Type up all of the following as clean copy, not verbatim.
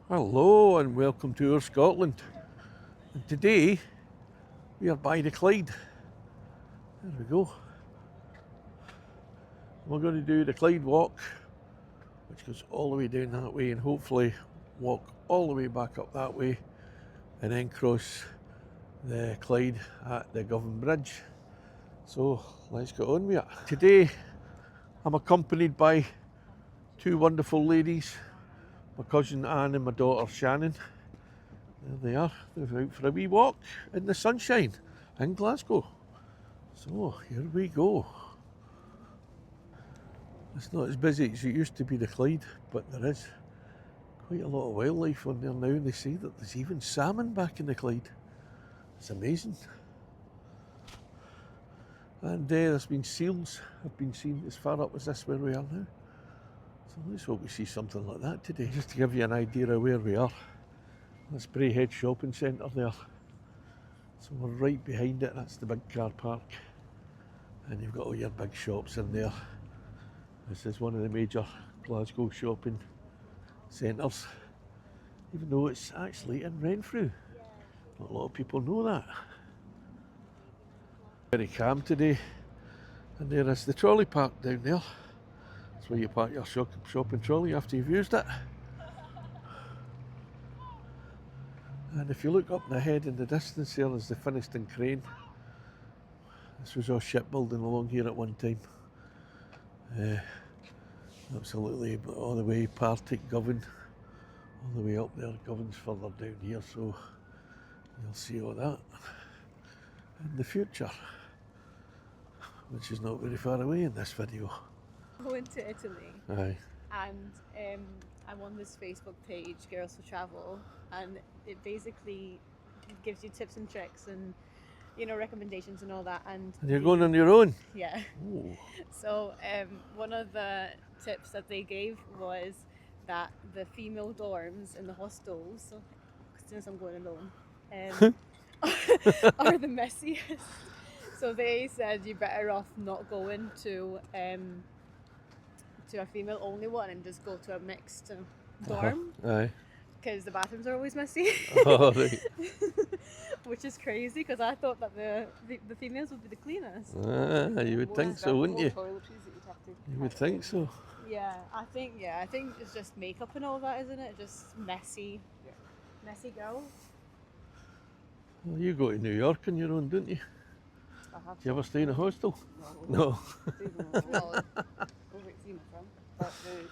Hello and welcome to our Scotland. And today we are by the Clyde. There we go. We're going to do the Clyde walk, which goes all the way down that way, and hopefully walk all the way back up that way and then cross the Clyde at the Govan-Partick Bridge. So let's get on with it. Today I'm accompanied by two wonderful ladies, my cousin Anne and my daughter Shannon. There they are. They're out for a wee walk in the sunshine in Glasgow. So here we go. It's not as busy as it used to be, the Clyde, but there is quite a lot of wildlife on there now, and they say that there's even salmon back in the Clyde. It's amazing. And there's been seals have been seen as far up as this where we are now. So let's hope we see something like that today, just to give you an idea of where we are. That's Braehead Shopping Centre there. So we're right behind it, that's the big car park. And you've got all your big shops in there. This is one of the major Glasgow shopping centres, even though it's actually in Renfrew. Not a lot of people know that. Very calm today. And there is the trolley park down there. That's where you park your shopping trolley after you've used it. And if you look up ahead in the distance, there is the Finnieston crane. This was all shipbuilding along here at one time. Absolutely, but all the way Partick, Govan, all the way up there. Govan's further down here, so you'll see all that in the future, which is not very far away in this video. Going to Italy. Aye. And I'm on this Facebook page, Girls for Travel, and it basically gives you tips and tricks and recommendations and all that. And you're going on your own? Yeah. Ooh. So one of the tips that they gave was that the female dorms in the hostels, so since I'm going alone, are the messiest. So they said you're better off not going to a female only one and just go to a mixed dorm. Aye. Because the bathrooms are always messy. Oh, right. Which is crazy, because I thought that the females would be the cleanest. You would think so, wouldn't you? You would think so. Yeah, I think it's just makeup and all that, isn't it? Just messy girls. Well, you go to New York on your own, don't you? I have. Do you ever stay in a hostel? No. No. But the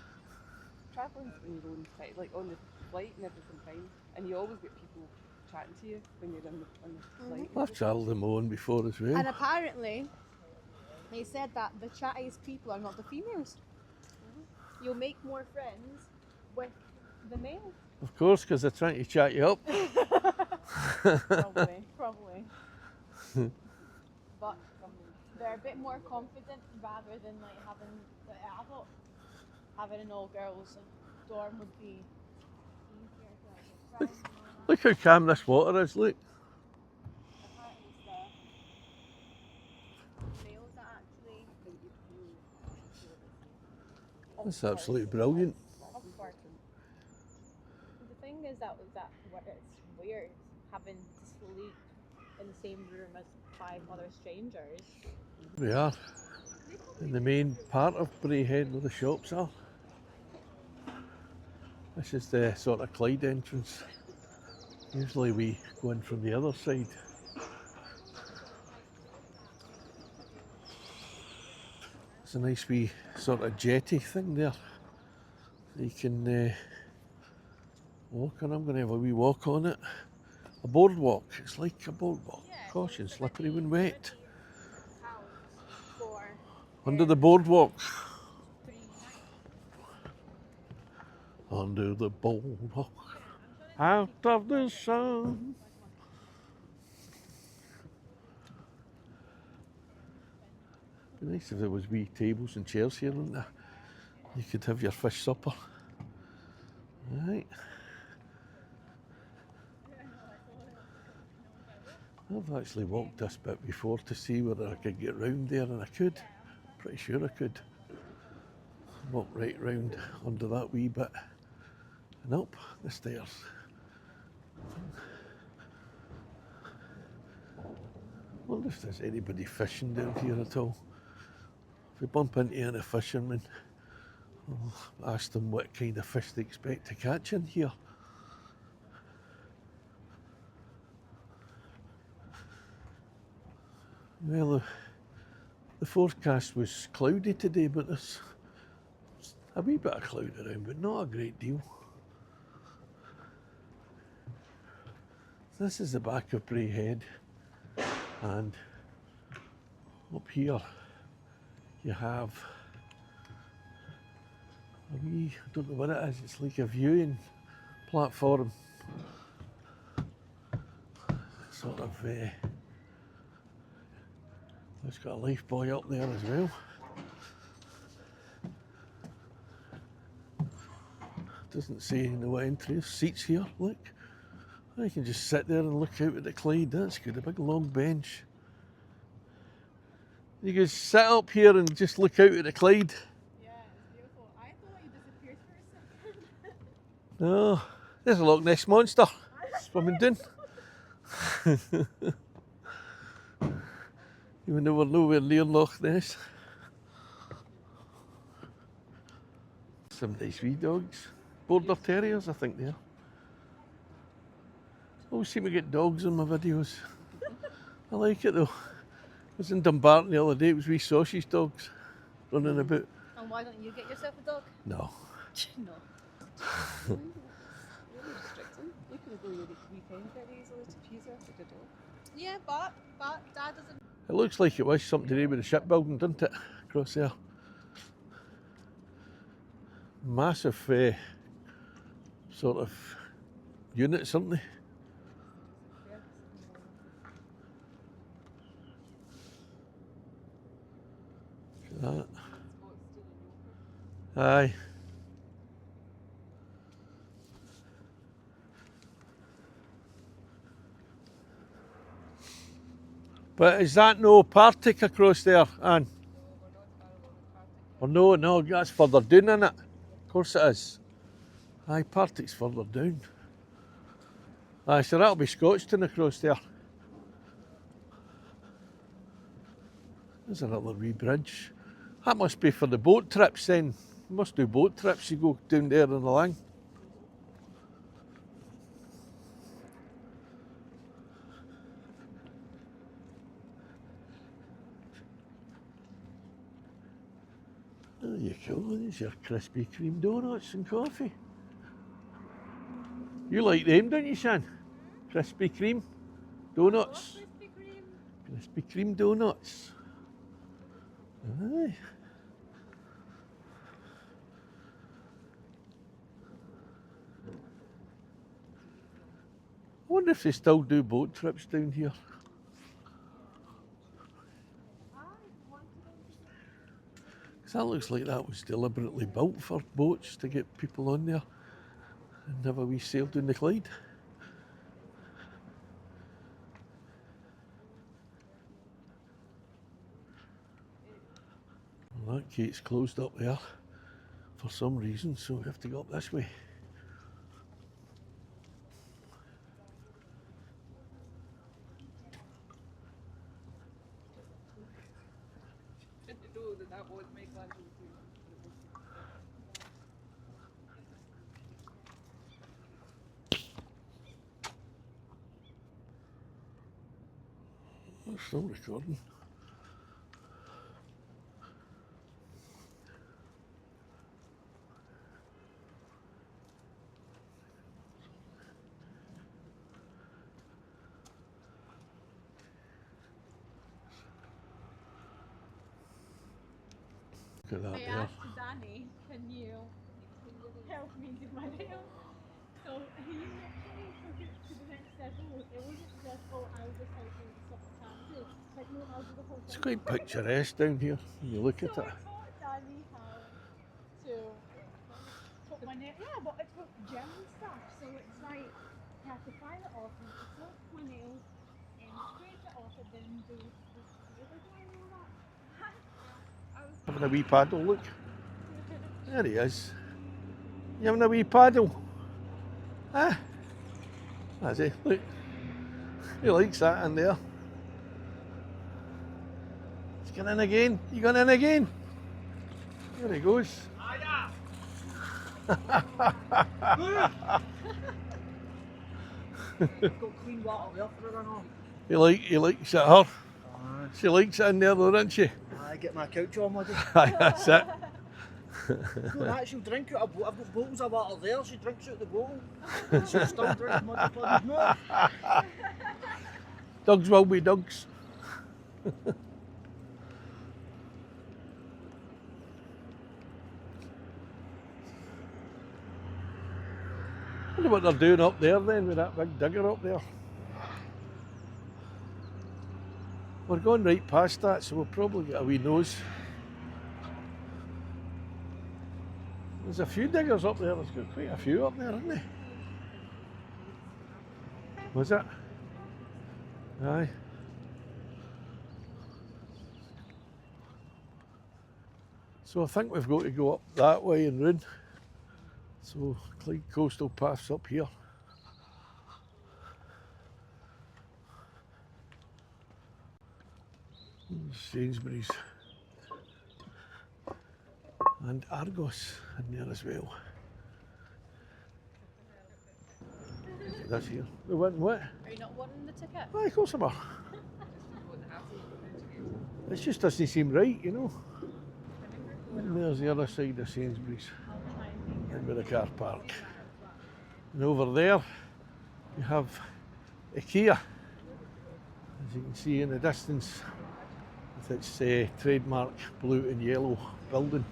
travelling's on your own time, like on the flight and everything fine, and you always get people chatting to you when you're on the flight. I've travelled on my own before as well. And apparently, they said that the chattiest people are not the females. You'll make more friends with the males. Of course, because they're trying to chat you up. Probably. But they're a bit more confident rather than like I thought having an all girls dorm would be easier to friends. Look how calm this water is, look. Apparently it's the males that actually. That's absolutely brilliant. The thing is that it's weird having to sleep in the same room as 5 other strangers. We are in the main part of Braehead where the shops are. This is the sort of Clyde entrance. Usually we go in from the other side. It's a nice wee sort of jetty thing there. You can walk on. I'm going to have a wee walk on it. A boardwalk. It's like a boardwalk. Caution, slippery when wet. Under the boardwalk. Under the boardwalk. Out of the sun. It'd be nice if there was wee tables and chairs here, wouldn't there? You could have your fish supper. Right. I've actually walked this bit before to see whether I could get round there, and I could. Pretty sure I could. Walk right round under that wee bit and up the stairs. I wonder if there's anybody fishing down here at all. If we bump into any fishermen, I'll ask them what kind of fish they expect to catch in here. Well, the forecast was cloudy today, but there's a wee bit of cloud around, but not a great deal. This is the back of Bray Head, and up here you have a wee, I don't know what it is, it's like a viewing platform. Sort of, it's got a life buoy up there as well. Doesn't say no entry. Seats here, look. You can just sit there and look out at the Clyde. That's good, a big long bench. You can sit up here and just look out at the Clyde. Yeah, it's beautiful. I thought you disappeared for a second. No, there's a Loch Ness monster swimming down. Even though we're nowhere near Loch Ness. Some nice wee dogs. Border terriers, I think they are. Always seem to get dogs on my videos. I like it though. I was in Dumbarton the other day, it was wee sausage dogs running about. And why don't you get yourself a dog? No. No. Really restricting. You can go your weekend very easily to Pisa with a dog. Yeah, but Dad doesn't. It looks like it was something to do with the shipbuilding, doesn't it? Across there. Massive sort of units, aren't they? Look at that. Aye. But is that no Partick across there, Anne? Or no, that's further down, isn't it? Of course it is. Aye, Partick's further down. Aye, so that'll be Scotstown across there. There's another wee bridge. That must be for the boat trips then. You must do boat trips, you go down there on the line. There you go, there's your Krispy Kreme donuts and coffee. You like them, don't you, Shan? Krispy Kreme donuts. Krispy Kreme. Krispy Kreme donuts. Aye. I wonder if they still do boat trips down here. Because that looks like that was deliberately built for boats to get people on there and have a wee sail down the Clyde. Well, that gate's closed up there for some reason, so we have to go up this way. Didn't know that was Michelangelo too. I'm still recording. Look at that I there. asked Danny, can you help me do my nails? So he literally took it to the next level. It wasn't just, oh, I'll just help you with stuff I can't do. Like, no, I'll do the whole thing. It's quite picturesque down here when you look at So it. I taught Danny how to put my nail. Yeah, but it's with gem and stuff. So it's like, you have to file it off and soak my nails and scrape it off and then do the other one and all that. Having a wee paddle, look. There he is. You having a wee paddle? Ah, that's it. Look, he likes that in there. He's going in again. You going in again? There he goes. Got clean water there for her, no? He likes it, her. She likes it in there though, doesn't she? I get my couch on with it. Aye, that's it. No, that she'll drink out of I've got bottles of water there, she drinks out the bottle. And she'll still drink mud bloody milk. Dogs will be dogs. I wonder what they're doing up there then with that big digger up there. We're going right past that, so we'll probably get a wee nose. There's a few diggers up there, there's got quite a few up there, isn't there? Was it? Aye. So I think we've got to go up that way and round. So Clyde Coastal Path's up here. Sainsbury's and Argos in there as well. That's here. We went what? Are you not wanting the ticket? Aye, of course I are. It just doesn't seem right, you know. And there's the other side of Sainsbury's, and with the car park. And over there, you have IKEA, as you can see in the distance, with its trademark blue and yellow building,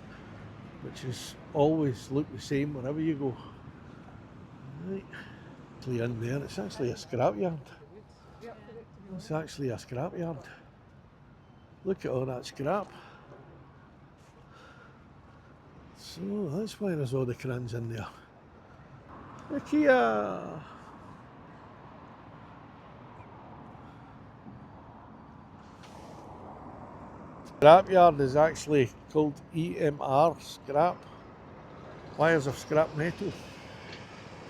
which is always look the same wherever you go. Right, in there, it's actually a scrapyard. It's actually a scrapyard. Look at all that scrap. So that's why there's all the crans in there. IKEA! Scrapyard is actually called EMR, scrap. Wires of scrap metal.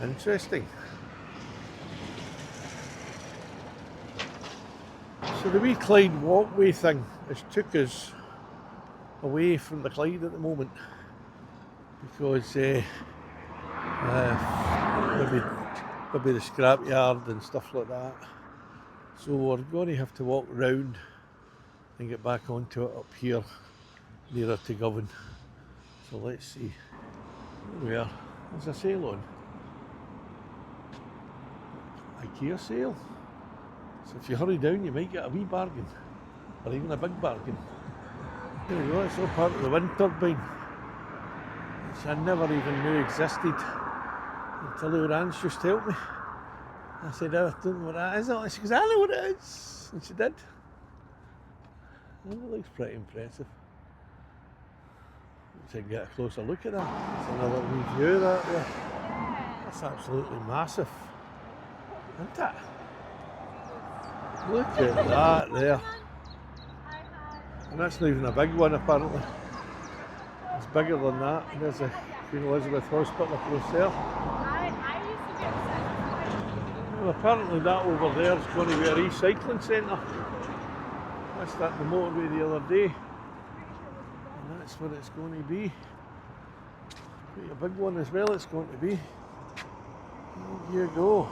Interesting. So the wee Clyde Walkway thing has took us away from the Clyde at the moment, because maybe the scrapyard and stuff like that. So we're going to have to walk round and get back onto it up here nearer to Govan. So let's see. Here we are. There's a sale on. IKEA sale. So if you hurry down you might get a wee bargain, or even a big bargain. There we go, it's all part of the wind turbine, which I never even knew existed until Lorange just helped me. I said, I don't know what that is. And she goes, I know what it is. And she did. And it looks pretty impressive. Let's see, get a closer look at that. That's another wee view of that there. That's absolutely massive, isn't it? Look at that there. And that's not even a big one apparently. It's bigger than that. And there's a Queen Elizabeth Hospital across there. Well, apparently that over there is going to be a recycling centre. That's that the motorway the other day. And that's what it's going to be. Quite a big one as well it's going to be. There you go.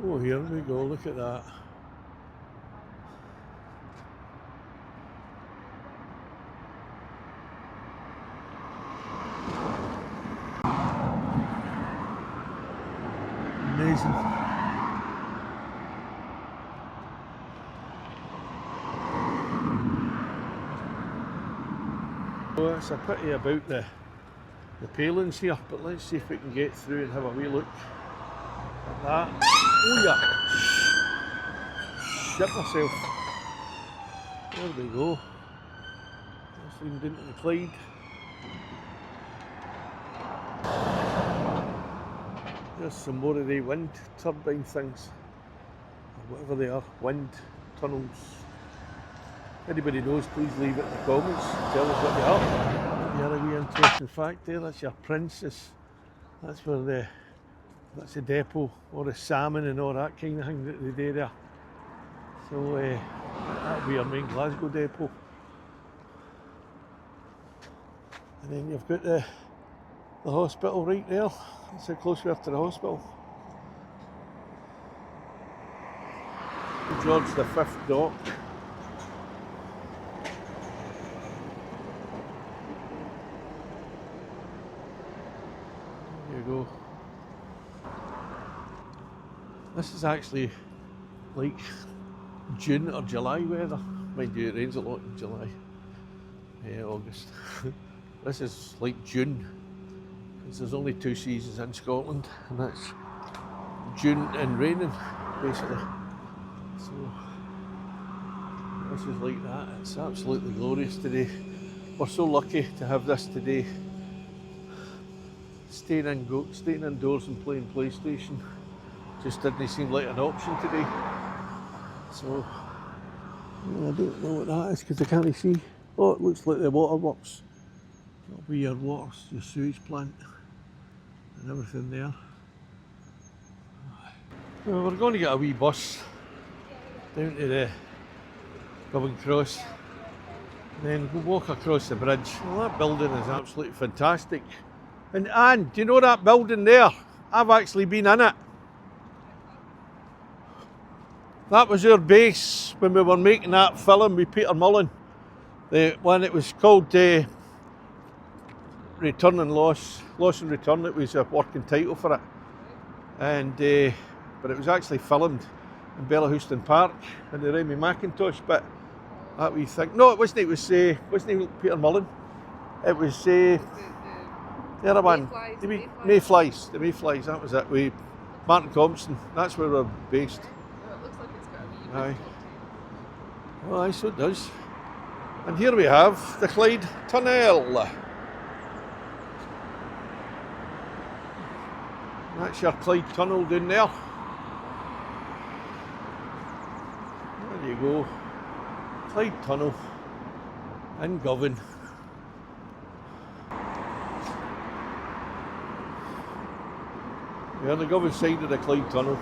Oh, here we go, look at that. Amazing. Oh, it's a pity about the palings here, but let's see if we can get through and have a wee look at that. Oh yeah! Shit myself. There we go. That's leaned into the Clyde. There's some more of the wind turbine things, or whatever they are, wind tunnels. If anybody knows, please leave it in the comments. Tell us what they are. The other wee interesting fact there, that's your Princess. That's where that's the depot, all the salmon and all that kind of thing that they do there. So that'll be our main Glasgow depot. And then you've got the hospital right there. That's how close we are to the hospital. George V dock. There you go. This is actually like June or July weather. Mind you, it rains a lot in July, August. This is like June, because there's only 2 seasons in Scotland, and that's June and raining, basically. So this is like that. It's absolutely glorious today. We're so lucky to have this today. Staying indoors and playing PlayStation just didn't seem like an option today. So I don't know what that is because I can't see. Oh, it looks like the waterworks. That'll be your water, your sewage plant and everything there. Well, we're going to get a wee bus down to the Govan-Cross, and then we'll walk across the bridge. Well, that building is absolutely fantastic. And Anne, do you know that building there? I've actually been in it. That was our base when we were making that film with Peter Mullen. When it was called Return and Loss and Return, it was a working title for it. And but it was actually filmed in Bellahouston Park in the Remy Mackintosh bit. That wee thing. No, it wasn't. It was wasn't Peter Mullen. It was the other one. The Mayflies. The Mayflies. That was it. With Martin Compson. That's where we're based. Aye. Well, aye, so it does. And here we have the Clyde Tunnel. That's your Clyde Tunnel down there. There you go. Clyde Tunnel in Govan. We're on the Govan side of the Clyde Tunnel.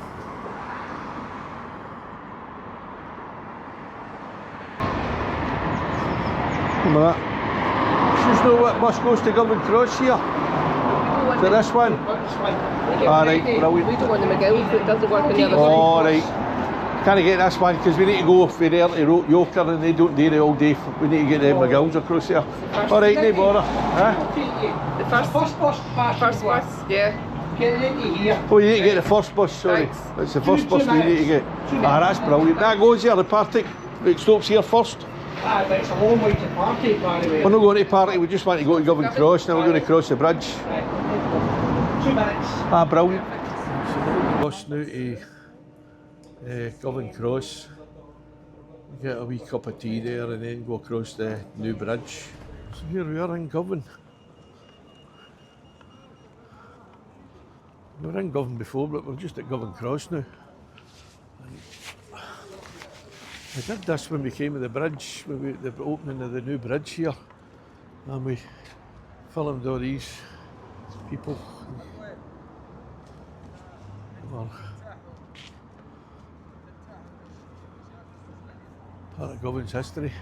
Remember that? She's know what bus goes to Govan-Cross here? To this one? Alright, brilliant. We don't want the McGill that doesn't work on the other side. Alright. Can't get this one because we need to go for the early Yoker and they don't do it all day. We need to get the McGills across here. Alright, no bother. Huh? The first bus, yeah. Oh, you need to get the first bus, sorry. Thanks. It's the first bus we need to get. Ah, that's brilliant. That goes here, the Partick. It stops here first. Ah, but it's a long way to Partick, by the way. We're not going to Partick, we just want to go to Govan-Cross, now we're going to cross the bridge. 2 minutes. Ah, brilliant. So we're the bus now to Govan-Cross. Get a wee cup of tea there and then go across the new bridge. So here we are in Govan. We were in Govan before, but we're just at Govan-Cross now. I did this when we came to the bridge, the opening of the new bridge here, and we filmed all these people. Well, part of Govan's history.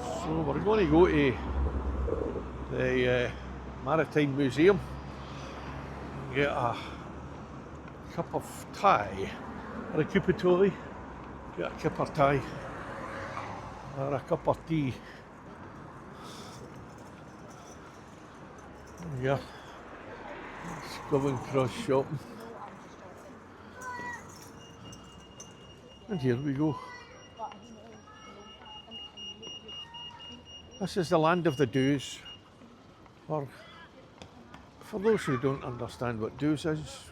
So we're going to go to the Maritime Museum and get a cup of tea or a cup of tea, get a cup of tea or a cup of tea. Yeah, it's Govan-Cross shopping. And here we go. This is the land of the doos, or for those who don't understand what doos is,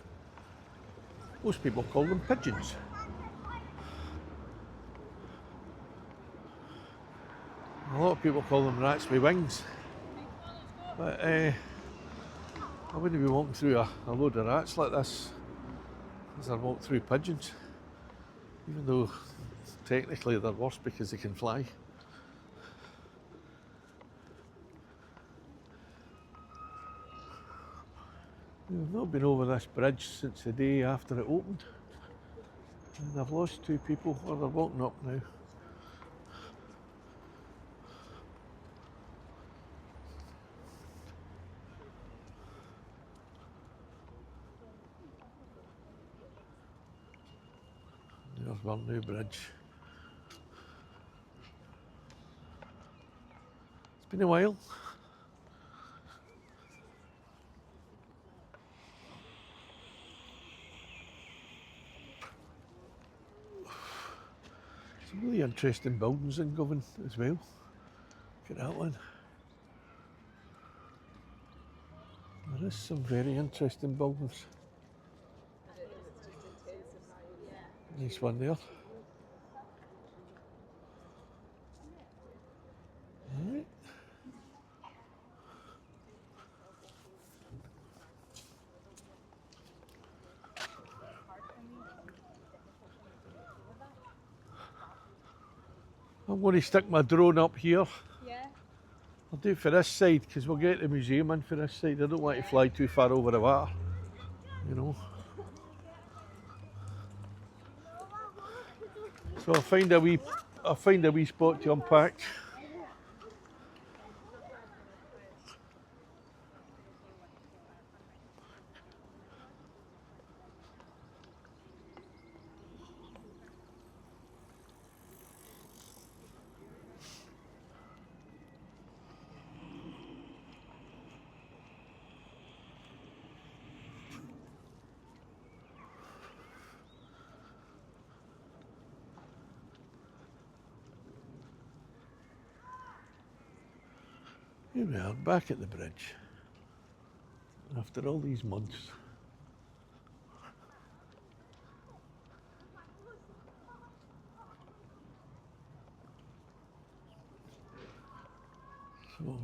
most people call them pigeons. A lot of people call them rats with wings. But I wouldn't be walking through a load of rats like this as I walk through pigeons, even though technically they're worse because they can fly. We've not been over this bridge since the day after it opened, and I've lost 2 people, or they're walking up now. There's our new bridge. It's been a while. Some really interesting buildings in Govan as well. Look at that one. There is some very interesting buildings. Nice one there. Alright. I'm going to stick my drone up here. Yeah. I'll do it for this side because we'll get the museum in for this side. I don't want to fly too far over the water, you know. So I'll find a wee spot to unpack. Here we are, back at the bridge, after all these months. So,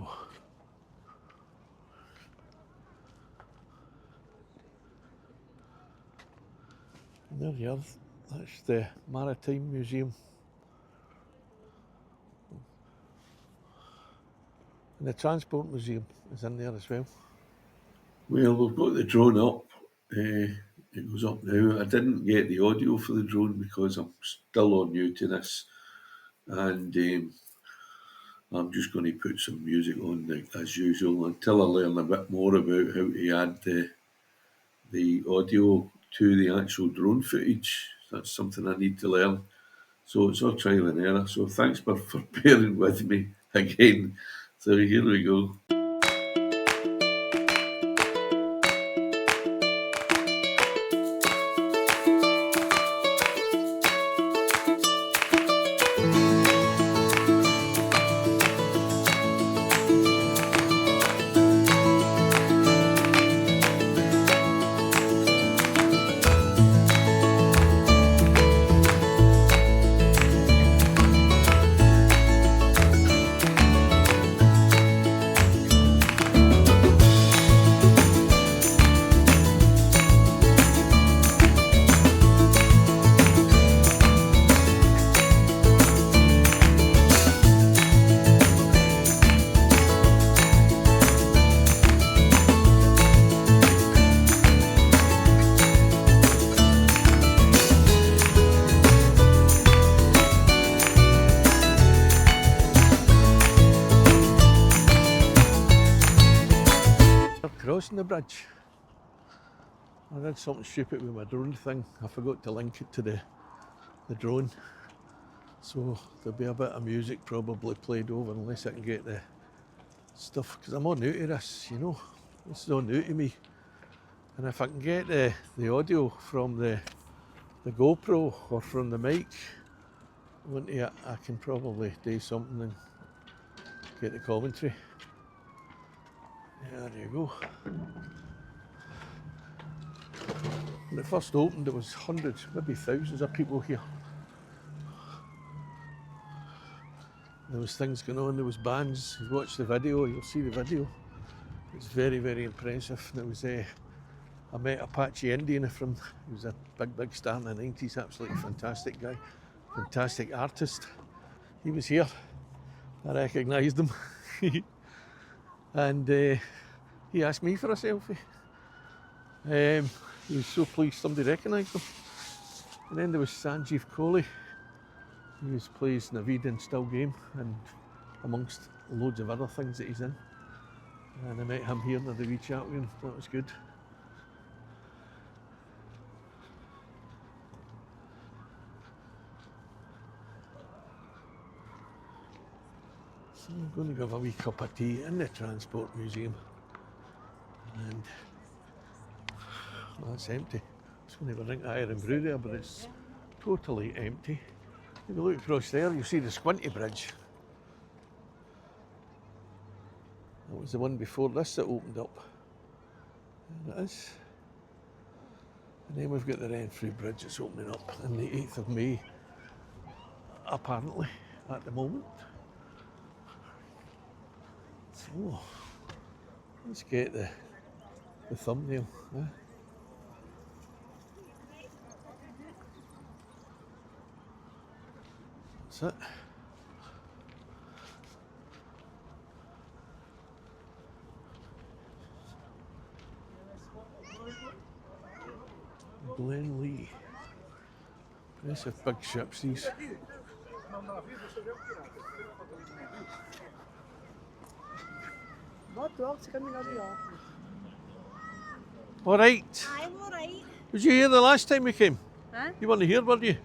and there you are, that's the Maritime Museum. And the Transport Museum is in there as well. Well, we've got the drone up. It goes up now. I didn't get the audio for the drone because I'm still all new to this. And I'm just going to put some music on as usual until I learn a bit more about how to add the audio to the actual drone footage. That's something I need to learn. So it's all trial and error. So thanks for bearing with me again. So here we go. Crossing the bridge. I did something stupid with my drone thing. I forgot to link it to the drone. So there'll be a bit of music probably played over unless I can get the stuff, because I'm all new to this, you know. This is all new to me. And if I can get the audio from the GoPro or from the mic onto it, I can probably do something and get the commentary. There you go. When it first opened, there was hundreds, maybe thousands of people here. There was things going on, there was bands. You watch the video, you'll see the video. It's very, very impressive. There was I met Apache Indian he was a big star in the 90s, absolutely fantastic guy, fantastic artist. He was here, I recognised him. And he asked me for a selfie. He was so pleased somebody recognised him. And then there was Sanjeev Kohli. He plays Naveed in Still Game, and amongst loads of other things that he's in. And I met him here and had a wee chat with him. That was good. So I'm going to give a wee cup of tea in the Transport Museum. And well, that's empty. I was going to have a drink of Iron Brew there, but it's totally empty. If you look across there, you'll see the Squinty Bridge. That was the one before this that opened up. There it is. And then we've got the Renfrew Bridge that's opening up on the 8th of May, apparently, at the moment. So, let's get the thumbnail. That's it. Glenlee. Impressive big ships, these. All right. I'm alright. Was you here the last time we came? Huh? You weren't here, were you?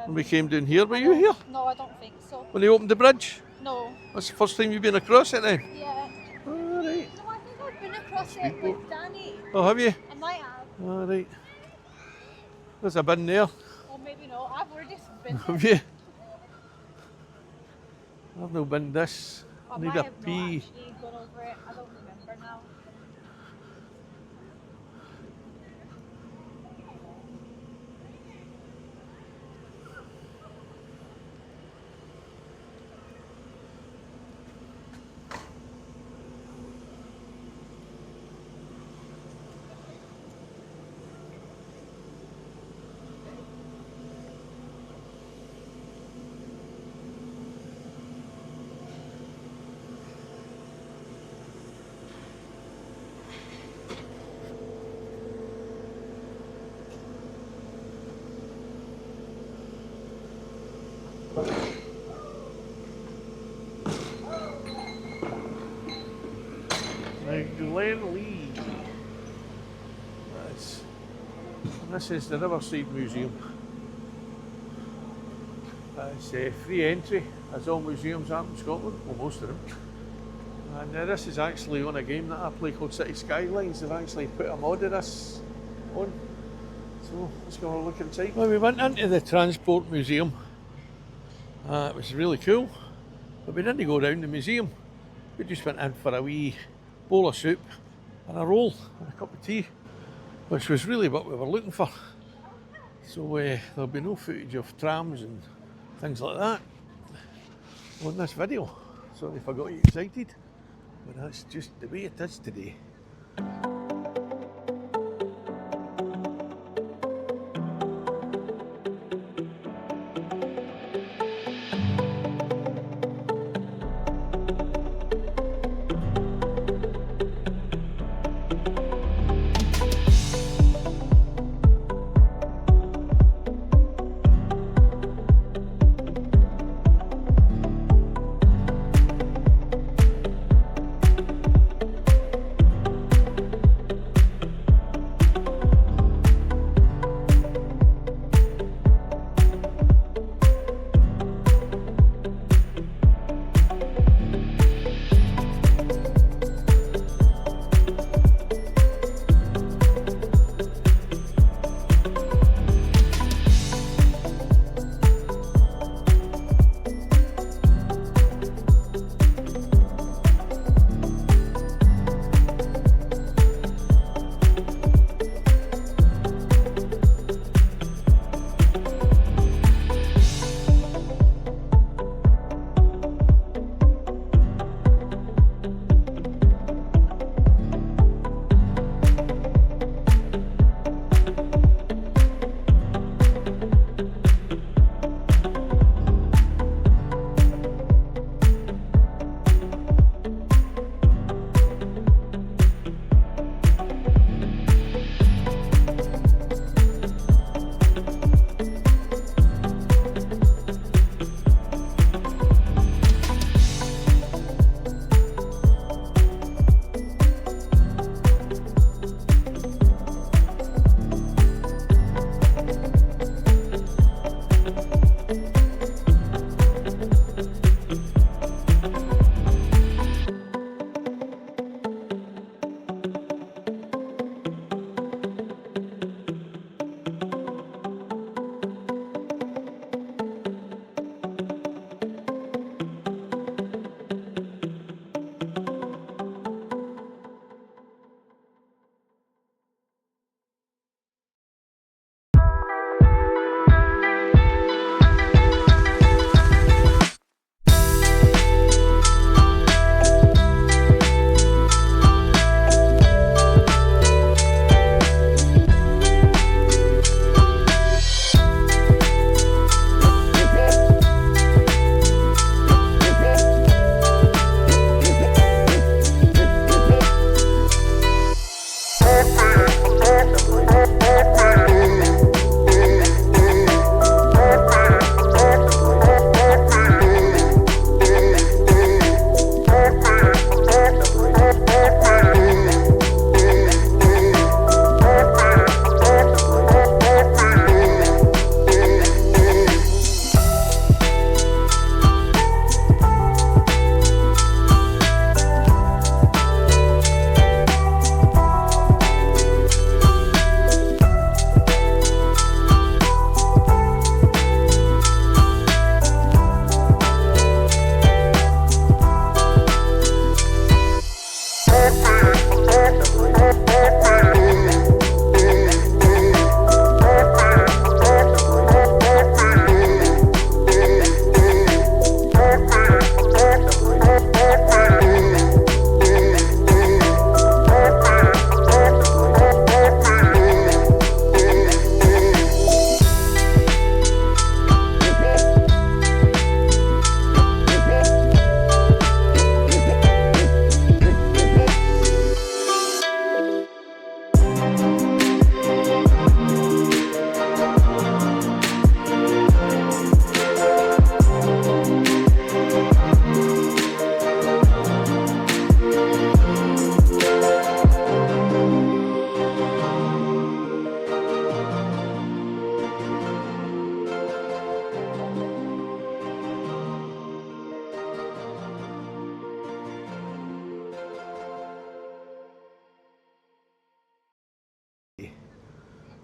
When we came down here, were you here? No, I don't think so. When they opened the bridge? No. That's the first time you've been across it then? Yeah. All right. No, I think I've been across it with Danny. Oh, have you? I might have. All right. There's a bin there. Or maybe not. I've already been there. Have you? I've no bin this. I I need might a have not pee. actually gone over it. I don't remember now. Glenlee. This is the Riverside Museum. It's free entry, as all museums are in Scotland, well most of them. And this is actually on a game that I play called City Skylines. They've actually put a mod of this on. So let's go have a look inside. Well, we went into the Transport Museum. It was really cool, but we didn't go down the museum. We just went in for a wee bowl of soup and a roll and a cup of tea, which was really what we were looking for. So there'll be no footage of trams and things like that on this video. Sorry if I got you excited, but that's just the way it is today.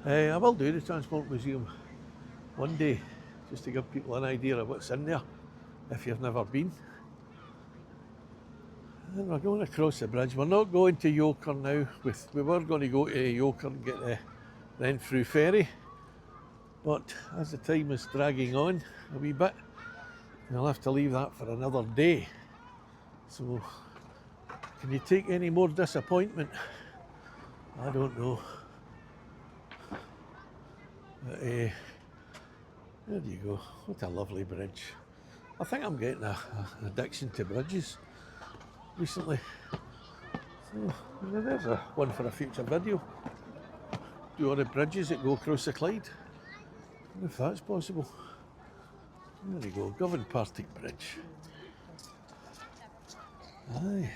I will do the Transport Museum one day, just to give people an idea of what's in there, if you've never been. And we're going across the bridge. We're not going to Yoker now. We were going to go to Yoker and get the Renfrew ferry, but as the time is dragging on a wee bit, we'll have to leave that for another day. So, can you take any more disappointment? I don't know. But, there you go. What a lovely bridge. I think I'm getting an addiction to bridges recently. So, there's one for a future video. Do all the bridges that go across the Clyde. I wonder if that's possible. There you go, Govan-Partick Bridge. Aye.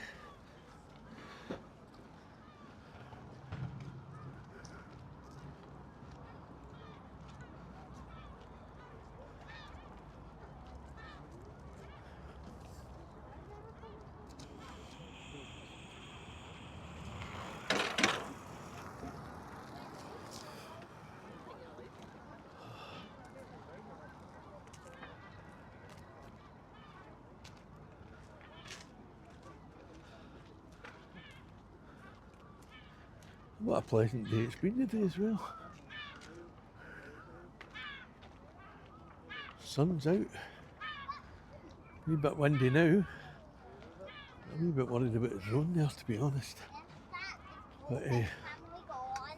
What a pleasant day it's been today as well. Sun's out. A wee bit windy now. I'm a wee bit worried about the drone there, to be honest. But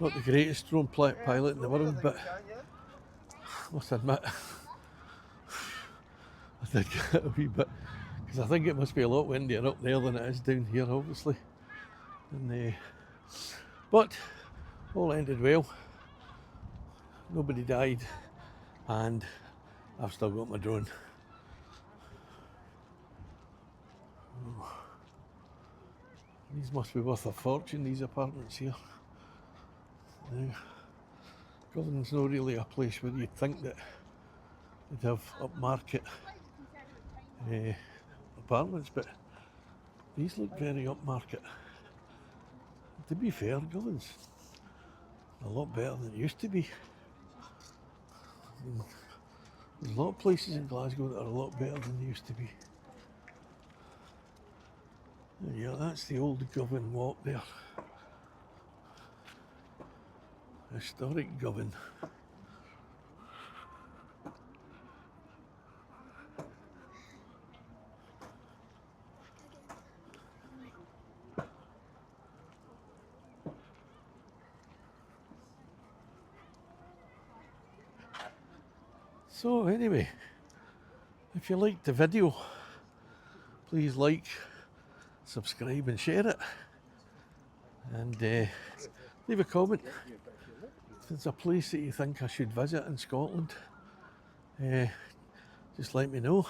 not the greatest drone pilot in the world, but I must admit, I did get a wee bit, because I think it must be a lot windier up there than it is down here, obviously. And but all ended well. Nobody died, and I've still got my drone. These must be worth a fortune, these apartments here. Now, Govan's not really a place where you'd think that they'd have upmarket apartments, but these look very upmarket. To be fair, Govan's a lot better than it used to be. I mean, there's a lot of places in Glasgow that are a lot better than they used to be. Yeah, that's the old Govan Walk there. Historic Govan. So anyway, if you liked the video, please like, subscribe and share it, and leave a comment if there's a place that you think I should visit in Scotland. Just let me know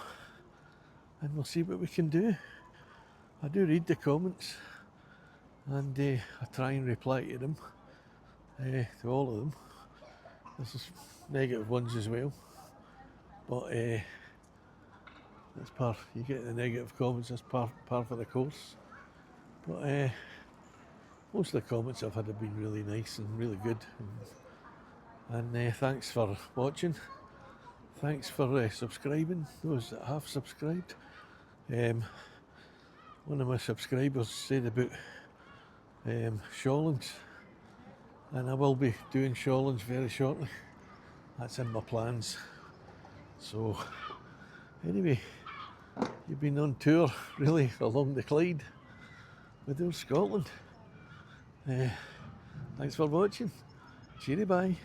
and we'll see what we can do. I do read the comments, and I try and reply to them, to all of them. There's negative ones as well, but that's part, you get the negative comments, that's par for the course. But most of the comments I've had have been really nice and really good. And thanks for watching. Thanks for subscribing, those that have subscribed. One of my subscribers said about Shawlands, and I will be doing Shawlands very shortly. That's in my plans. So anyway, you've been on tour really along the Clyde with Scotland. Thanks for watching. Cheery bye.